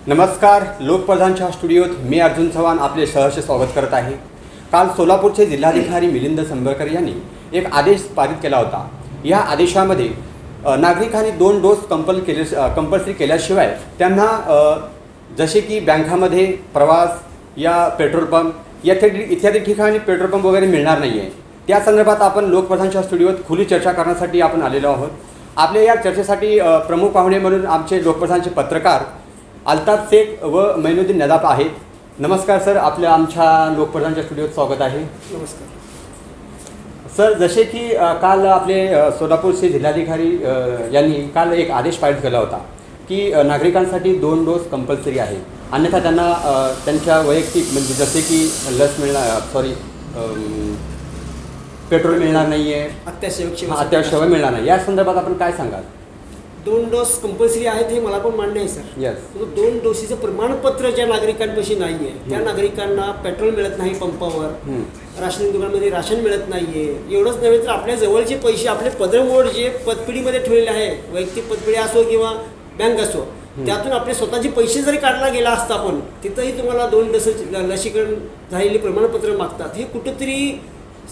नमस्कार. लोकप्रधानच्या स्टुडिओत मी अर्जुन चव्हाण आपले सहर्ष स्वागत करत आहे. काल सोलापूरचे जिल्हाधिकारी मिलिंद संबरकर यांनी एक आदेश पारित केला होता. या आदेशामध्ये नागरिकांनी 2 डोस कंपल्सरी केल्याशिवाय त्यांना जसे की बँकामध्ये प्रवास या पेट्रोल पंप इत्यादी ठिकाणी पेट्रोल पंप वगैरे मिळणार नाही आहे. त्या संदर्भात आपण लोकप्रधानच्या स्टुडिओत खुली चर्चा करण्यासाठी आपण आलेलो आहोत. आपल्या या चर्चेसाठी प्रमुख पाहुणे म्हणून आमचे लोकप्रधानचे पत्रकार अल्ताफ शेख व मैनुद्दीन नदाफ आहेत. नमस्कार सर, आमच्या लोकप्रधानच्या स्टुडिओत स्वागत आहे. नमस्कार सर, जसे की काल आपले सोलापूरचे जिल्हाधिकारी यांनी काल एक आदेश पारित केला होता की नागरिकांसाठी 2 डोस कंपल्सरी आहे, अन्यथा त्यांना त्यांच्या वैयक्तिक म्हणजे जसे की लस पेट्रोल मिळणार नाही आहे, अत्यावश्यक सेवा मिळणार नाही. या संदर्भात आपण काय सांगाल? 2 डोस कंपल्सरी आहेत हे मला पण मान्य आहे सर. यस. 2 डोसीचं प्रमाणपत्र ज्या नागरिकांपाशी नाही आहे त्या नागरिकांना पेट्रोल मिळत नाही पंपावर, राशन दुकानामध्ये राशन मिळत नाही आहे. एवढंच नव्हे तर आपल्या जवळचे पैसे आपले पदरमोड जे पतपिढीमध्ये ठेवलेले आहे, वैयक्तिक पतपिढी असो किंवा बँक असो, त्यातून आपले स्वतःचे पैसे जरी काढला गेला असता आपण तिथंही तुम्हाला 2 डोस लसीकरण झालेले प्रमाणपत्र मागतात. हे कुठंतरी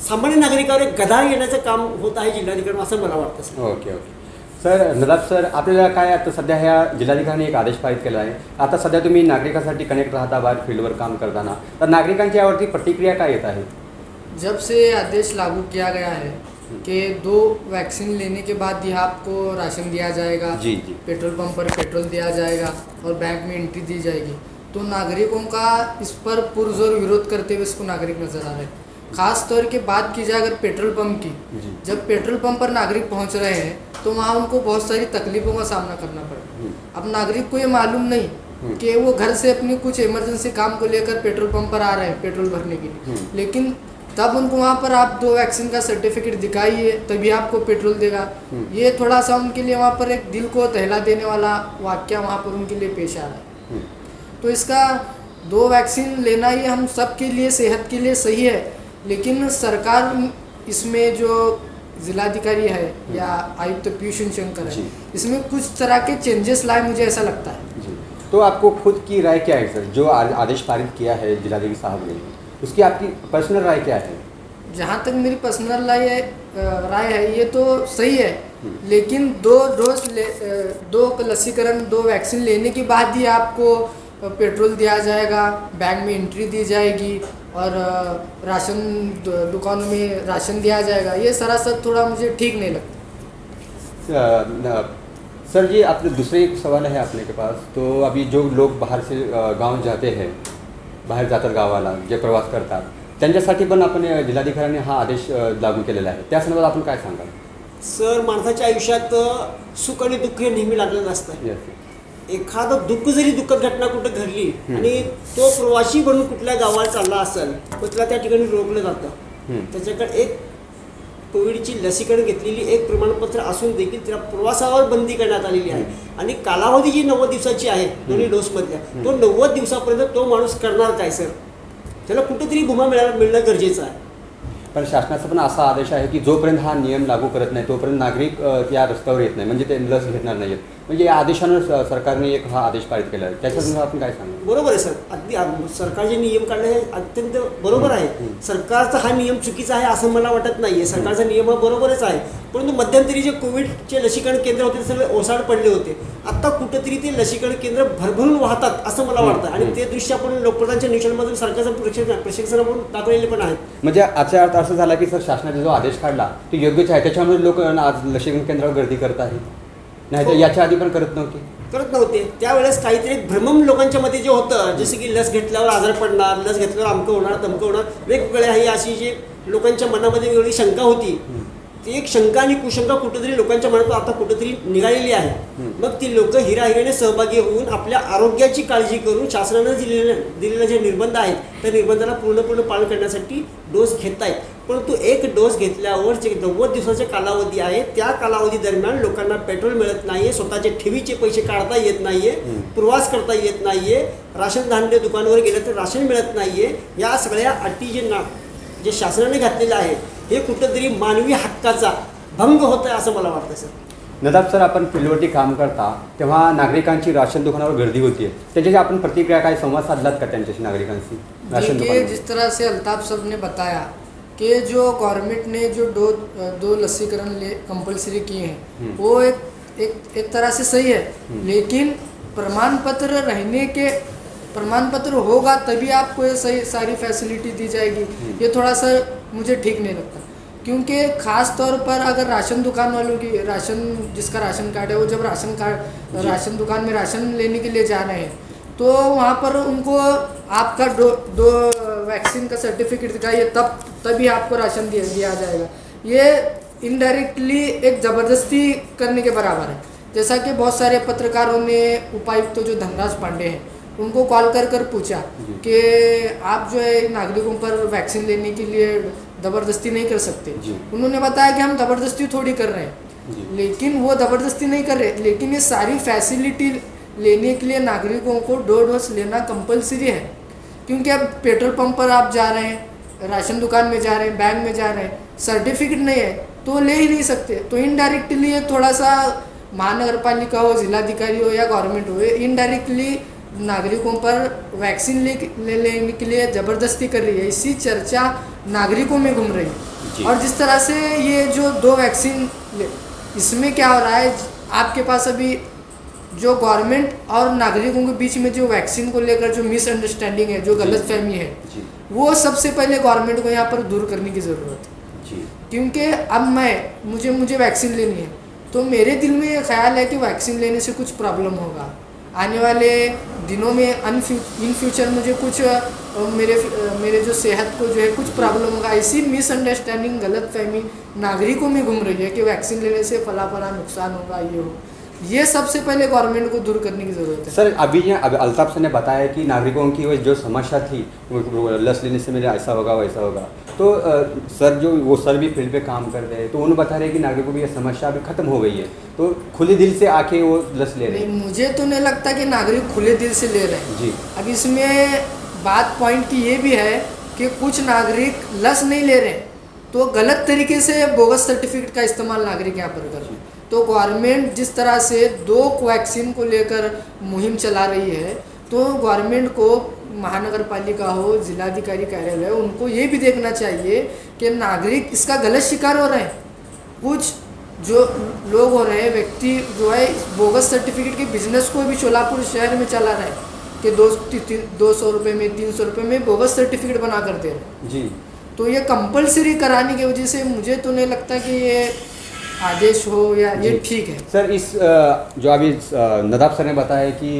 सामान्य नागरिकावर एक गदा येण्याचं काम होत आहे जिल्हाधिकारी, असं मला वाटतं sir. Okay. Sir Nadaf sir, आपल्याला काय आता सध्या ह्या जिल्हाधिकाऱ्यांनी एक आदेश पारित केला आहे. आता सध्या तुम्ही नागरिकांसाठी कनेक्ट राहता बाहेर फील्डवर काम करताना, तर नागरिकांची यावरती प्रतिक्रिया काय येत आहे? जब से आदेश लागू किया गया है कि 2 वैक्सीन लेने के बाद ही आपको राशन दिया जाएगा, जी, पेट्रोल पंप पर पेट्रोल दिया जाएगा और बैंक में एंट्री दी जाएगी, तो नागरिकों का इस पर पुरजोर विरोध करते हुए इसको नागरिक नजर आ रहे हैं. खास तौर की बात की जाए अगर पेट्रोल पंप की, जब पेट्रोल पंप पर नागरिक पहुंच रहे हैं तो वहाँ उनको बहुत सारी तकलीफ़ों का सामना करना पड़ा. अब नागरिक को ये मालूम नहीं कि वो घर से अपनी कुछ इमरजेंसी काम को लेकर पेट्रोल पंप पर आ रहे हैं पेट्रोल भरने के लिए, लेकिन तब उनको वहाँ पर आप 2 वैक्सीन का सर्टिफिकेट दिखाइए तभी आपको पेट्रोल देगा. ये थोड़ा सा उनके लिए वहाँ पर एक दिल को दहला देने वाला वाक्य वहाँ पर उनके लिए पेश आ रहा है. तो इसका 2 वैक्सीन लेना ही हम सब के लिए सेहत के लिए सही है, लेकिन सरकार इसमें जो जिलाधिकारी है या आयुक्त पीयूष शंकर है, इसमें कुछ तरह के चेंजेस लाए, मुझे ऐसा लगता है. जी. तो आपको खुद की राय क्या है सर, जो आदेश पारित किया है जिलाधिकारी साहब ने, उसकी आपकी पर्सनल राय क्या है? जहाँ तक मेरी पर्सनल राय है ये तो सही है, लेकिन 2 डोज 2 लसीकरण 2 वैक्सीन लेने के बाद ही आपको पेट्रोल दिया जाएगा, बैंक में एंट्री दी जाएगी और राशन दुकानों में राशन दिया जाएगा, ये सरासर थोड़ा मुझे ठीक नहीं लगता. सर जी, आपने दूसरे एक सवाल है आपने के पास. तो अभी जो लोग बाहर से गांव जाते हैं, बाहेर जातात गावाला, जे प्रवास करतात, त्यांच्यासाठी पण आपण जिल्हाधिकाऱ्यांनी हा आदेश लागू केलेला आहे. त्या संदर्भात आपण काय सांगाल? सर, माणसाच्या आयुष्यात सुख आणि दुःख हे नेहमी लागलेलं असतं. एखादं दुःखद घटना कुठं घडली आणि तो प्रवासी म्हणून कुठल्या गावाला चालला असेल तर त्याला त्या ठिकाणी रोखलं जातं. त्याच्याकडे एक कोविडची लसीकरण घेतलेली एक प्रमाणपत्र असून देखील त्याला प्रवासावर बंदी करण्यात आलेली आहे आणि कालावधी जी 90 दिवसाची आहे दोन्ही डोसमधल्या, तो 90 दिवसापर्यंत तो माणूस करणार काय सर? त्याला कुठेतरी भूमा मिळणं गरजेचं आहे. पण शासनाचा पण असा आदेश आहे की जोपर्यंत हा नियम लागू करत नाही तोपर्यंत नागरिक या रस्त्यावर येत नाही, म्हणजे ते लस घेणार नाहीत. म्हणजे या आदेशानं सरकारने एक हा आदेश पारित केला आहे. त्याच्यातून आपण काय सांगा? बरोबर आहे सर, अगदी सरकारचे नियम काढणे हे अत्यंत बरोबर आहे. सरकारचा हा नियम चुकीचा आहे असं मला वाटत नाही आहे. सरकारचा नियम हा बरोबरच आहे, परंतु मध्यंतरी जे कोविडचे लसीकरण केंद्र होते ते सगळे ओसाड पडले होते. आता कुठंतरी ते लसीकरण केंद्र भरभरून वाहतात असं मला वाटतं आणि ते दृश्य आपण लोकप्रधानच्या नियोजनामधून सरकारचं प्रशिक्षण म्हणून दाखवलेले पण आहेत. म्हणजे आजच्या अर्थ असं झाला की सर शासनाने जो आदेश काढला तो योग्यच आहे, त्याच्यामुळे लोक आज लसीकरण केंद्रावर गर्दी करत आहेत, नाही तर याच्या आधी पण करत नव्हते. त्यावेळेस काहीतरी भ्रमम लोकांच्या मध्ये जे होतं, जसं की लस घेतल्यावर आजार पडणार, लस घेतल्यावर अमकं होणार तमकं होणार, वेगवेगळ्या ही अशी जी लोकांच्या मनामध्ये वेगळी शंका होती, ती एक शंका आणि कुशंका कुठेतरी लोकांच्या मनात आता कुठेतरी निघालेली आहे. मग ती लोक हिराहिराने सहभागी होऊन आपल्या आरोग्याची काळजी करून शासनानं दिलेले जे निर्बंध आहेत त्या निर्बंधाला पूर्णपणे पालन करण्यासाठी डोस घेत आहेत. परंतु एक डोस घेतल्यावर जे 90 दिवसाचा कालावधी आहे त्या कालावधी दरम्यान लोकांना पेट्रोल मिळत नाहीये, स्वतःचे ठेवीचे पैसे काढता येत नाहीये, प्रवास करता येत नाहीये, राशन धान्य दुकानावर गेलं तर राशन मिळत नाहीये. या सगळ्या अटी जे शासनाने घातलेलं आहे हे कुठंतरी मानवी हक्काचा भंग होत आहे असं मला वाटतं सर. नदाब सर, आपण फील्डवरती काम करता तेव्हा नागरिकांची राशन दुकानावर गर्दी होती त्याच्याची आपण प्रतिक्रिया काय संवाद साधलात का त्यांच्याशी नागरिकांशी राशन देखिए, दुकान? जिस तरह से अल्ताफ साहब ने बताया कि जो गवर्नमेंट ने जो दो लसीकरण कंपलसरी किए हैं वो एक तरह से सही है, लेकिन प्रमाण पत्र होगा तभी आपको ये सही सारी फैसिलिटी दी जाएगी। ये थोड़ा सा मुझे ठीक नहीं लगता, क्योंकि ख़ास तौर पर अगर राशन दुकान वालों की जिसका राशन कार्ड है वो जब राशन दुकान में राशन लेने के लिए जा रहे हैं तो वहाँ पर उनको आपका दो वैक्सीन का सर्टिफिकेट दिखाइए तभी आपको राशन दिया जाएगा। ये इनडायरेक्टली एक ज़बरदस्ती करने के बराबर है। जैसा कि बहुत सारे पत्रकारों ने उपायुक्त जो धनराज पांडे हैं उनको कॉल कर पूछा कि आप जो है नागरिकों पर वैक्सीन लेने के लिए ज़बरदस्ती नहीं कर सकते। उन्होंने बताया कि हम ज़बरदस्ती थोड़ी कर रहे हैं, लेकिन वो ज़बरदस्ती नहीं कर रहे, लेकिन ये सारी फैसिलिटी लेने के लिए नागरिकों को डोज लेना कंपलसरी है। क्योंकि अब पेट्रोल पंप पर आप जा रहे हैं, राशन दुकान में जा रहे हैं, बैंक में जा रहे हैं, सर्टिफिकेट नहीं है तो ले ही नहीं सकते। तो इनडायरेक्टली ये थोड़ा सा महानगर पालिका हो, जिलाधिकारी हो या गवर्नमेंट हो, इनडायरेक्टली नागरिकों पर वैक्सीन लेने के लिए ज़बरदस्ती कर रही है। इसी चर्चा नागरिकों में घूम रही है। और जिस तरह से ये जो 2 वैक्सीन इसमें क्या हो रहा है, आपके पास अभी जो गवर्नमेंट और नागरिकों के बीच में जो वैक्सीन को लेकर जो मिसअंडरस्टैंडिंग है, जो गलतफहमी है, वो सबसे पहले गवर्नमेंट को यहाँ पर दूर करने की ज़रूरत है। क्योंकि अब मुझे वैक्सीन लेनी है तो मेरे दिल में ये ख्याल है कि वैक्सीन लेने से कुछ प्रॉब्लम होगा आने वाले दिनों में, इन फ्यूचर मुझे कुछ मेरे जो सेहत को जो है कुछ प्रॉब्लम होगा। इसी मिसअंडरस्टैंडिंग, गलतफहमी नागरिकों में घूम रही है कि वैक्सीन लेने से फला नुकसान होगा, ये सबसे पहले गवर्नमेंट को दूर करने की ज़रूरत है। सर, अभी अल्ताफ सर ने बताया कि नागरिकों की वो जो समस्या थी लस लेने से मेरा ऐसा होगा वैसा होगा, तो सर वो सर भी फील्ड पे काम कर रहे हैं तो उन्होंने बता रहे हैं कि नागरिकों की ये समस्या अभी ख़त्म हो गई है, तो खुले दिल से आके वो लस ले रहे हैं। नहीं, मुझे तो नहीं लगता कि नागरिक खुले दिल से ले रहे हैं। अब इसमें बात पॉइंट की ये भी है कि कुछ नागरिक लस नहीं ले रहे तो गलत तरीके से बोगस सर्टिफिकेट का इस्तेमाल नागरिक यहाँ पर कर रहे हैं। तो गवर्नमेंट जिस तरह से 2 वैक्सीन को लेकर मुहिम चला रही है तो गवर्नमेंट को, महानगर पालिका हो, जिलाधिकारी कार्यालय, उनको ये भी देखना चाहिए कि नागरिक इसका गलत शिकार हो रहे हैं। कुछ जो लोग हो रहे हैं, व्यक्ति जो है बोगस सर्टिफिकेट के बिजनेस को भी शोलापुर शहर में चला रहे हैं कि 200 रुपये में, 300 रुपये में बोगस सर्टिफिकेट बना कर दे रहे हैं। तो ये कंपलसरी कराने की वजह से मुझे तो नहीं लगता कि ये आदेश हो या ये ठीक है। सर, इस जो अभी नदाब सर ने बताया कि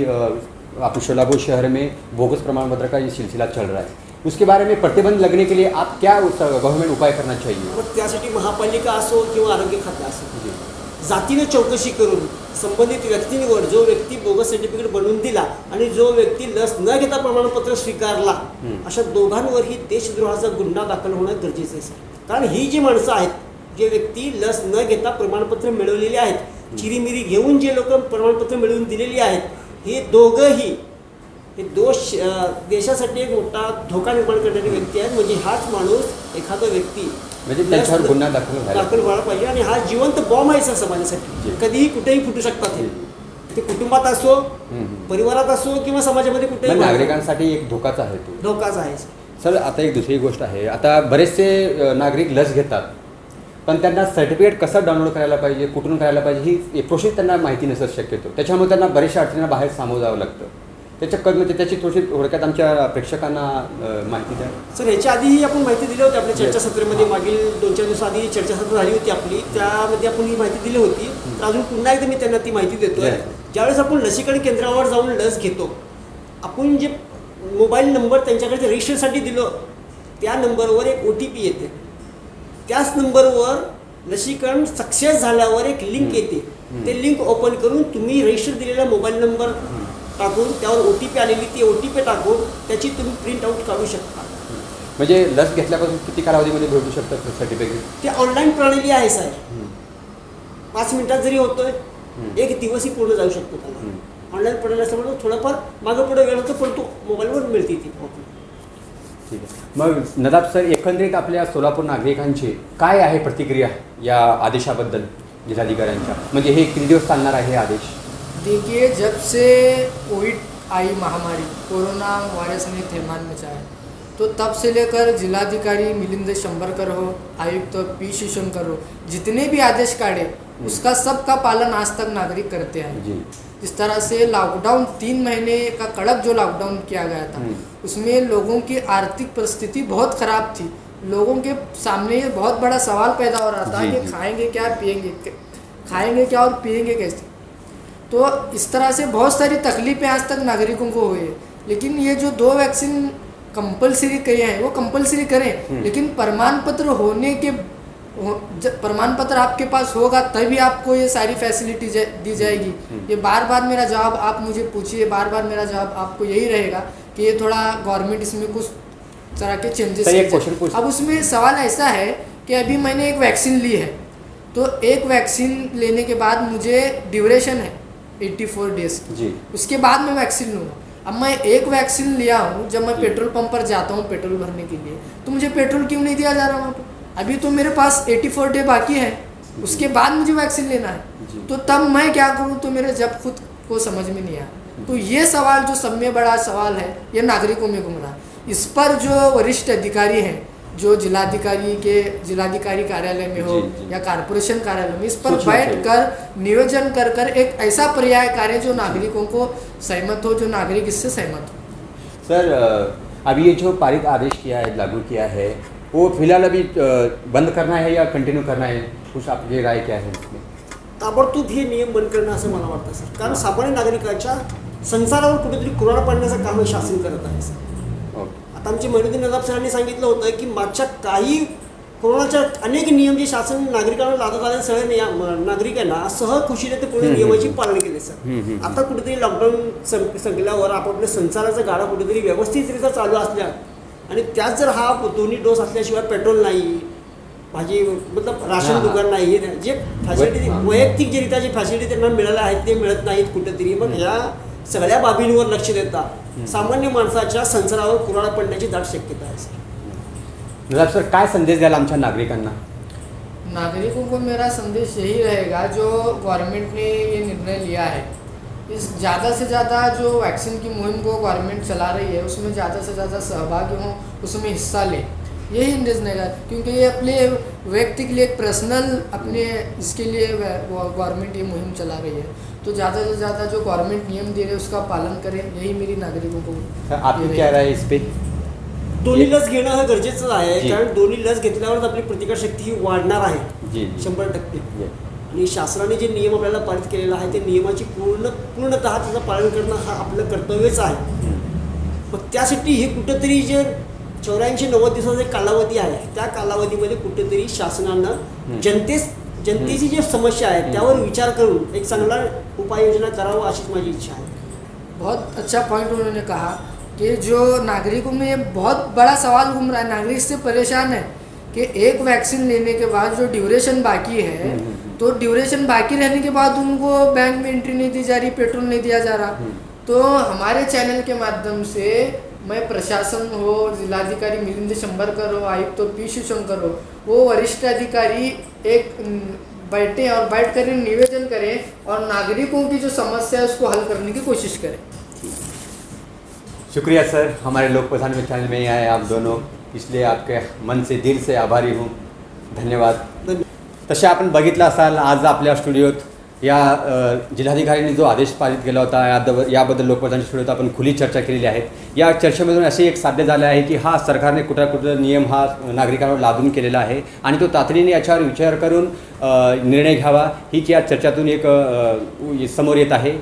आप शोलापुर शहर में बोगस प्रमाण पत्र का ये सिलसिला चल रहा है, उसके बारे में प्रतिबंध लगने के लिए आप क्या गव्हर्नमेंट उपाय करना चाहिए? मग त्यासाठी महापालिका असो किंवा आरोग्य खातं असो, जातीने चौकशी करून संबंधित व्यक्तींवर, जो व्यक्ती बोगस सर्टिफिकेट बनवून दिला आणि जो व्यक्ती लस न घेता प्रमाणपत्र स्वीकारला, अशा दोघांवरही देशद्रोहाचा गुन्हा दाखल होणं गरजेचं आहे। कारण ही जी माणसं आहेत, जे व्यक्ती लस न घेता प्रमाणपत्र मिळवलेले आहेत, चिरीमिरी घेऊन जे लोक प्रमाणपत्र मिळवून दिलेली आहेत, हे दोघंही हे देशासाठी एक मोठा धोका निर्माण करणारी व्यक्ती आहेत। म्हणजे हाच माणूस, एखादा व्यक्ती म्हणजे त्याच्यावर गुन्हा दाखल व्हायला पाहिजे आणि हा जिवंत बॉम्ब आहे समाजासाठी, कधीही कुठेही फुटू शकतात। ते कुटुंबात असो, परिवारात असो किंवा समाजामध्ये कुठेही, नागरिकांसाठी एक धोकाच आहे, तो धोकाच आहे। सर, आता एक दुसरी गोष्ट आहे, आता बरेचसे नागरिक लस घेतात पण त्यांना सर्टिफिकेट कसं डाउनलोड करायला पाहिजे, कुठून करायला पाहिजे ही प्रोसेस त्यांना माहिती नसत शक्यतो, त्याच्यामुळे त्यांना बऱ्याचशा अडचणींना बाहेर सामोरं जावं लागतं। त्याची थोडक्यात आमच्या प्रेक्षकांना माहिती द्या। सर, याच्या आधीही आपण माहिती दिली होती आपल्या चर्चासत्रामध्ये, मागील 2-4 दिवसाआधी चर्चासत्र झाली होती आपली, त्यामध्ये आपण ही माहिती दिली होती। तर अजून पुन्हा एकदा मी त्यांना ती माहिती देतो। ज्यावेळेस आपण लसीकरण केंद्रावर जाऊन लस घेतो, आपण जे मोबाईल नंबर त्यांच्याकडे रजिस्टरसाठी दिलं, त्या नंबरवर एक OTP येते, त्याच नंबरवर लसीकरण सक्सेस झाल्यावर एक लिंक येते, ते लिंक ओपन करून तुम्ही रजिस्टर दिलेला मोबाईल नंबर टाकून त्यावर OTP आलेली ती OTP टाकून त्याची तुम्ही प्रिंट आउट काढू शकता। म्हणजे लस घेतल्यापासून किती कालावधीमध्ये भेटू शकतं सर्टिफिकेट? ते ऑनलाईन प्रणाली आहे साहेब, 5 मिनिटात जरी होतोय, 1 दिवसही पूर्ण जाऊ शकतो त्याला। ऑनलाईन प्रणाली असल्यामुळे थोडंफार मागं पुढे वेळ होतो, पण तो मोबाईलवर मिळते ती। ठीक आहे, मग नदाब सर, एकंदरीत आपल्या सोलापूर नागरिकांची काय आहे प्रतिक्रिया या आदेशाबद्दल? जिल्हाधिकाऱ्यांच्या, म्हणजे हे किती दिवस चालणार आहे हे आदेश? देखिए, जब से कोविड आई महामारी, कोरोना वायरस ने थैमान मचाया, तो तब से लेकर जिलाधिकारी मिलिंद शंबरकर हो, आयुक्त पी शिवशंकर हो, जितने भी आदेश काढ़े उसका सबका पालन आज तक नागरिक करते हैं। जी। जिस तरह से लॉकडाउन 3 महीने का कड़क जो लॉकडाउन किया गया था, उसमें लोगों की आर्थिक परिस्थिति बहुत ख़राब थी। लोगों के सामने ये बहुत बड़ा सवाल पैदा हो रहा था जी, कि जी। खाएंगे क्या और पिएंगे कैसे। तो इस तरह से बहुत सारी तकलीफ़ें आज तक नागरिकों को हुई है। लेकिन ये जो 2 वैक्सीन कंपलसरी किए हैं वो कंपलसरी करें, लेकिन प्रमाण पत्र होने के प्रमाण पत्र आपके पास होगा तभी आपको ये सारी फैसिलिटी दी जाएगी। ये बार बार मेरा जवाब आप मुझे पूछिए, बार बार मेरा जवाब आपको यही रहेगा कि ये थोड़ा गवर्नमेंट इसमें कुछ तरह के चेंजेस। सर, एक क्वेश्चन पूछ। अब उसमें सवाल ऐसा है कि अभी मैंने एक वैक्सीन ली है, तो एक वैक्सीन लेने के बाद मुझे ड्यूरेशन है 84 डेज की, जी। उसके बाद मैं वैक्सीन लूँगा। अब मैं एक वैक्सीन लिया हूँ, जब मैं पेट्रोल पंप पर जाता हूँ पेट्रोल भरने के लिए, तो मुझे पेट्रोल क्यों नहीं दिया जा रहा वहाँ पर? अभी तो मेरे पास 84 डे बाकी है, उसके बाद मुझे वैक्सीन लेना है, तो तब मैं क्या करूँ? तो मेरे जब खुद को समझ में नहीं आया। तो ये सवाल जो सब में बड़ा सवाल है, ये नागरिकों में घूम रहा है। इस पर जो वरिष्ठ अधिकारी हैं, जो जिलाधिकारी कार्यालय में हो जी, जी। या कारपोरेशन कार्यालय में, इस पर सोचना बैठ चाहिए। कर नियोजन कर एक ऐसा पर्याय करें जो नागरिकों को सहमत हो, जो नागरिक इससे सहमत हो। सर, अभी ये जो पारित आदेश किया है, लागू किया है, वो फिलहाल अभी बंद करना है या कंटिन्यू करना है? कुछ आपकी राय क्या है इसमें? ताबडतोब हे नियम बंद करणं असं मला वाटतं सर, कारण सामान्य नागरिकाच्या संसारावर कुठेतरी कुऱ्हाड पाडण्याचं काम हे शासन करत आहे सर। ओके. आता आमचे महिनुद्दीन नदाब सरांनी सांगितलं होतं की मागच्या काही कोरोनाच्या अनेक नियम जे शासन नागरिकांना लादत आले, सगळे नागरिकांना सहकुशीने ते पूर्ण नियमाची पालन केले सर। आता कुठेतरी लॉकडाऊन संपल्यावर आपापल्या संसाराचा गाडा कुठेतरी व्यवस्थितरित्या चालू असल्या आणि त्यात जर हा दोन्ही डोस असल्याशिवाय पेट्रोल नाही, भाजी मतलब राशन दुकान नाही, हे जे फॅसिलिटी वैयक्तिक जरित्या जे फॅसिलिटी त्यांना मिळाल्या आहेत ते मिळत नाहीत कुठेतरी, मग ह्या सगळ्या बाबींवर लक्ष देता सामान्य माणसाच्या संसारावर कुऱ्हाड पडण्याची दाट शक्यता आहे सर। नदाब सर, काय संदेश द्याल आमच्या नागरिकांना? नागरिकों को मेरा संदेश यही रहेगा, जो गवर्नमेंट ने ये निर्णय लिया है, इस ज़्यादा से ज़्यादा जो वैक्सीन की मुहिम को गवर्नमेंट चला रही है उसमें ज़्यादा से ज़्यादा सहभागी हों, उसमें हिस्सा लें, यही निर्णय है। क्योंकि ये अपने व्यक्ति के लिए एक पर्सनल अपने इसके लिए गवर्नमेंट ये मुहिम चला रही है, तो ज़्यादा से ज़्यादा जो गवर्नमेंट नियम दे रहे हैं उसका पालन करें, यही मेरी नागरिकों को। सर, आपकी क्या राय है इस पे? दोन्ही लस घेणं हे गरजेचं आहे, जी. कारण दोन्ही लस घेतल्यावर आपली प्रतिकारशक्ती ही वाढणार आहे जी, जी. 100%। जी. आणि शासनाने जे नियम आपल्याला पारित केलेला आहे ते नियमाची पूर्णतः त्याचं पालन करणं हा आपलं कर्तव्यच आहे। मग त्यासाठी हे कुठंतरी जे 84-90 दिवसाचा एक कालावधी आहे, त्या कालावधीमध्ये कुठेतरी शासनानं जनतेची जी समस्या आहे त्यावर विचार करून एक चांगला उपाययोजना करावं अशीच माझी इच्छा आहे। बहुत अच्छा पॉइंट उन्होंने कहा कि जो नागरिकों में ये बहुत बड़ा सवाल घूम रहा है, नागरिक इससे परेशान है कि एक वैक्सीन लेने के बाद जो ड्यूरेशन बाकी है, तो ड्यूरेशन बाकी रहने के बाद उनको बैंक में एंट्री नहीं दी जा रही, पेट्रोल नहीं दिया जा रहा। तो हमारे चैनल के माध्यम से मैं प्रशासन हो, जिलाधिकारी मिलिंद शंबरकर हो, आयुक्त पी शिवशंकर हो, वो वरिष्ठ अधिकारी एक बैठे और बैठ कर निवेदन करें और नागरिकों की जो समस्या है उसको हल करने की कोशिश करें। शुक्रिया सर, हमारे लोक प्रधान में चैनल में ही आए आप दोनों, इसलिए आपके मन से दिल से आभारी हूँ, धन्यवाद। तसे आपण बघितलं असाल आज आपल्या स्टुडिओत या जिल्हाधिकाऱ्यांनी जो आदेश पारित केला होता याबद्दल लोकप्रधान स्टुडिओत आपण खुली चर्चा केलेली आहे। या चर्चेमधून असे एक साध्य झाले आहे की हा सरकारने कुठला नियम हा नागरिकांवर लादून केलेला आहे आणि तो तातडीने याच्यावर विचार करून निर्णय घ्यावा, हीच या चर्चेतून एक समोर येत आहे।